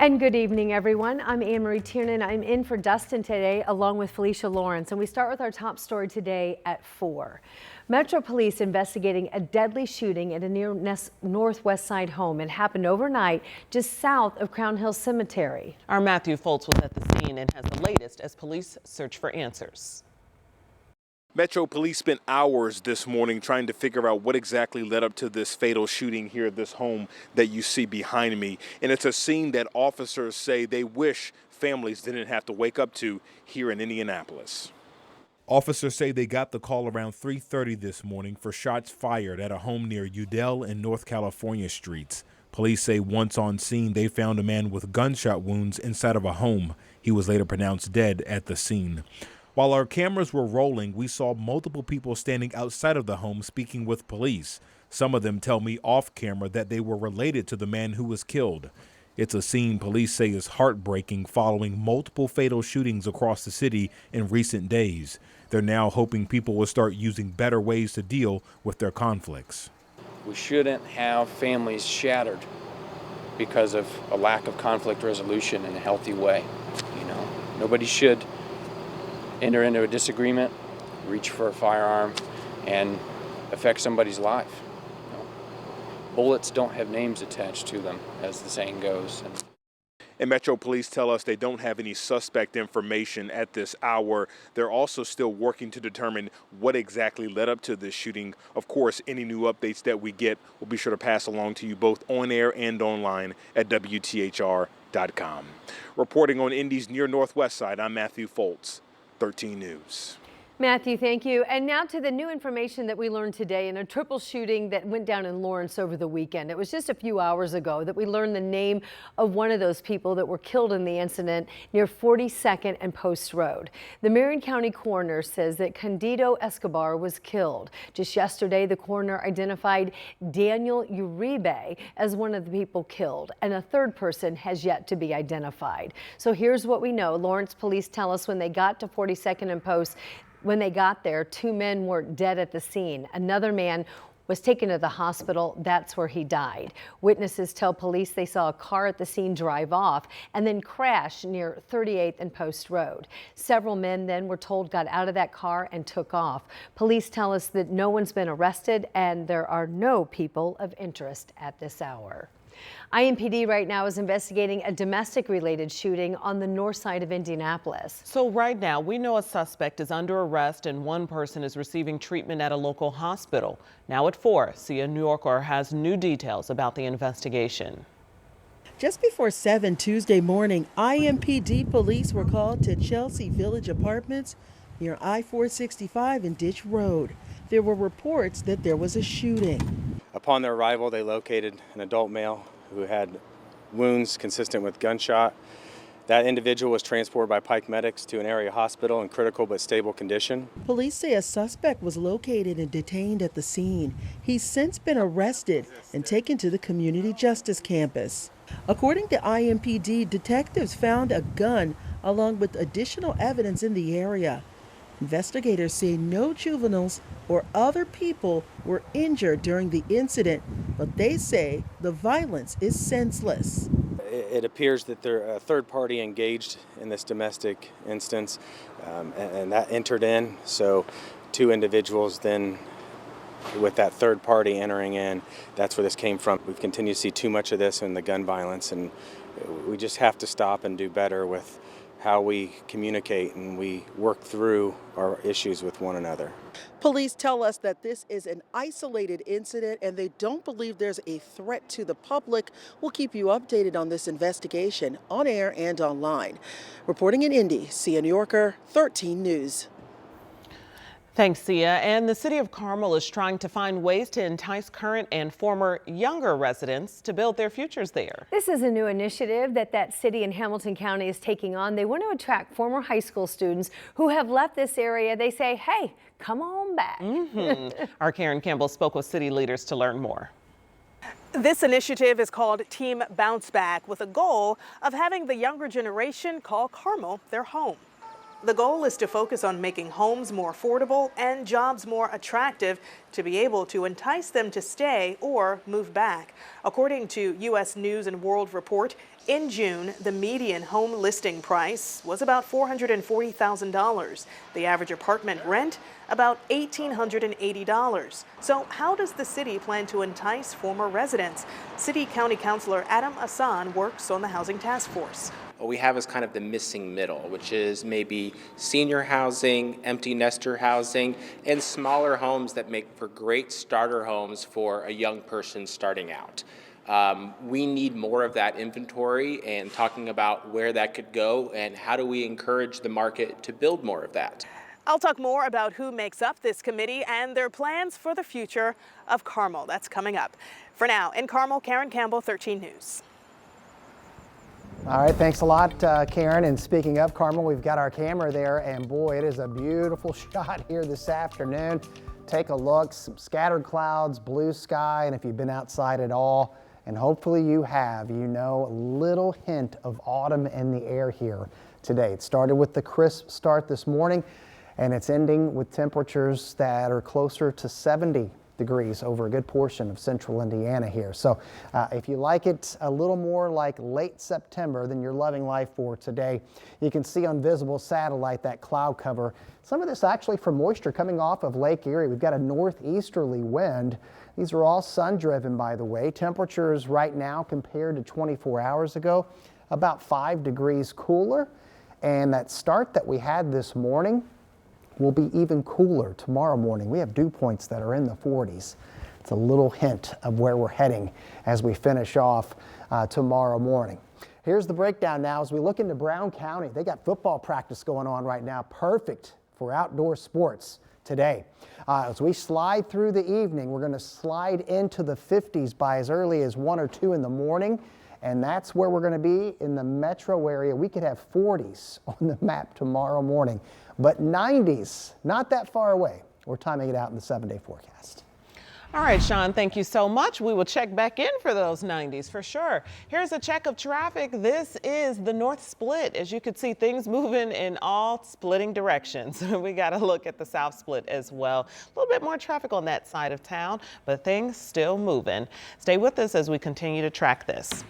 And good evening, everyone. I'm Anne Marie Tiernan. I'm in for Dustin today, along with Felicia Lawrence. And we start with our top story today at 4. Metro Police investigating a deadly shooting at a near Northwest Side home. It happened overnight just south of Crown Hill Cemetery. Our Matthew Foltz was at the scene and has the latest as police search for answers. Metro Police spent hours this morning trying to figure out what exactly led up to this fatal shooting here at this home that you see behind me. And it's a scene that officers say they wish families didn't have to wake up to here in Indianapolis. Officers say they got the call around 3:30 this morning for shots fired at a home near Udell and North California streets. Police say once on scene, they found a man with gunshot wounds inside of a home. He was later pronounced dead at the scene. While our cameras were rolling, we saw multiple people standing outside of the home speaking with police. Some of them tell me off camera that they were related to the man who was killed. It's a scene police say is heartbreaking following multiple fatal shootings across the city in recent days. They're now hoping people will start using better ways to deal with their conflicts. We shouldn't have families shattered because of a lack of conflict resolution in a healthy way. Nobody should enter into a disagreement, reach for a firearm, and affect somebody's life. Bullets don't have names attached to them, as the saying goes. And Metro Police tell us they don't have any suspect information at this hour. They're also still working to determine what exactly led up to this shooting. Of course, any new updates that we get, we'll be sure to pass along to you both on air and online at WTHR.com. Reporting on Indy's near Northwest Side, I'm Matthew Foltz, 13 News. Matthew, thank you. And now to the new information that we learned today in a triple shooting that went down in Lawrence over the weekend. It was just a few hours ago that we learned the name of one of those people that were killed in the incident near 42nd and Post Road. The Marion County coroner says that Candido Escobar was killed. Just yesterday, the coroner identified Daniel Uribe as one of the people killed, and a third person has yet to be identified. So here's what we know. Lawrence police tell us when they got to 42nd and Post, when they got there, 2 men were dead at the scene. Another man was taken to the hospital. That's where he died. Witnesses tell police they saw a car at the scene drive off and then crash near 38th and Post Road. Several men then were told got out of that car and took off. Police tell us that no one's been arrested and there are no people of interest at this hour. IMPD right now is investigating a domestic-related shooting on the north side of Indianapolis. So right now, we know a suspect is under arrest and one person is receiving treatment at a local hospital. Now at 4, Sia New Yorker has new details about the investigation. Just before 7 Tuesday morning, IMPD police were called to Chelsea Village Apartments near I-465 and Ditch Road. There were reports that there was a shooting. Upon their arrival, they located an adult male who had wounds consistent with gunshot. That individual was transported by Pike medics to an area hospital in critical but stable condition. Police say a suspect was located and detained at the scene. He's since been arrested and taken to the community justice campus. According to IMPD, detectives found a gun along with additional evidence in the area. Investigators say no juveniles or other people were injured during the incident, but they say the violence is senseless. It appears that there a third party engaged in this domestic instance, and that entered in. So 2 individuals then, with that third party entering in, that's where this came from. We've continued to see too much of this in the gun violence, and we just have to stop and do better with how we communicate and we work through our issues with one another. Police tell us that this is an isolated incident and they don't believe there's a threat to the public. We'll keep you updated on this investigation on air and online. Reporting in Indy, Sia New Yorker, 13 News. Thanks, Sia. And the city of Carmel is trying to find ways to entice current and former younger residents to build their futures there. This is a new initiative that city in Hamilton County is taking on. They want to attract former high school students who have left this area. They say, hey, come on back. Our Karen Campbell spoke with city leaders to learn more. This initiative is called Team Bounceback, with a goal of having the younger generation call Carmel their home. The goal is to focus on making homes more affordable and jobs more attractive to be able to entice them to stay or move back. According to U.S. News and World Report, In June, the median home listing price was about $440,000. The average apartment rent, about $1,880. So how does the city plan to entice former residents? City County Councilor Adam Hassan works on the Housing Task Force. What we have is kind of the missing middle, which is maybe senior housing, empty nester housing, and smaller homes that make for great starter homes for a young person starting out. We need more of that inventory, and talking about where that could go and how do we encourage the market to build more of that. I'll talk more about who makes up this committee and their plans for the future of Carmel. That's coming up. For now, in Carmel, Karen Campbell, 13 News. All right, thanks a lot, Karen. And speaking of Carmel, we've got our camera there, and boy, it is a beautiful shot here this afternoon. Take a look, some scattered clouds, blue sky, and if you've been outside at all, and hopefully you have, you know, a little hint of autumn in the air here today. It started with the crisp start this morning, and it's ending with temperatures that are closer to 70 degrees over a good portion of central Indiana here. So if you like it a little more like late September, then you're loving life for today. You can see on visible satellite that cloud cover. Some of this actually from moisture coming off of Lake Erie. We've got a northeasterly wind. These are all sun driven, by the way. Temperatures right now compared to 24 hours ago, about 5 degrees cooler. And that start that we had this morning will be even cooler tomorrow morning. We have dew points that are in the 40s. It's a little hint of where we're heading as we finish off tomorrow morning. Here's the breakdown now as we look into Brown County. They got football practice going on right now. Perfect for outdoor sports today. As we slide through the evening, we're going to slide into the 50s by as early as 1 or 2 in the morning. And that's where we're going to be in the metro area. We could have 40s on the map tomorrow morning, but 90s, not that far away. We're timing it out in the 7-day forecast. All right, Sean, thank you so much. We will check back in for those 90s for sure. Here's a check of traffic. This is the North Split. As you can see, things moving in all splitting directions. We got to look at the South Split as well. A little bit more traffic on that side of town, but things still moving. Stay with us as we continue to track this.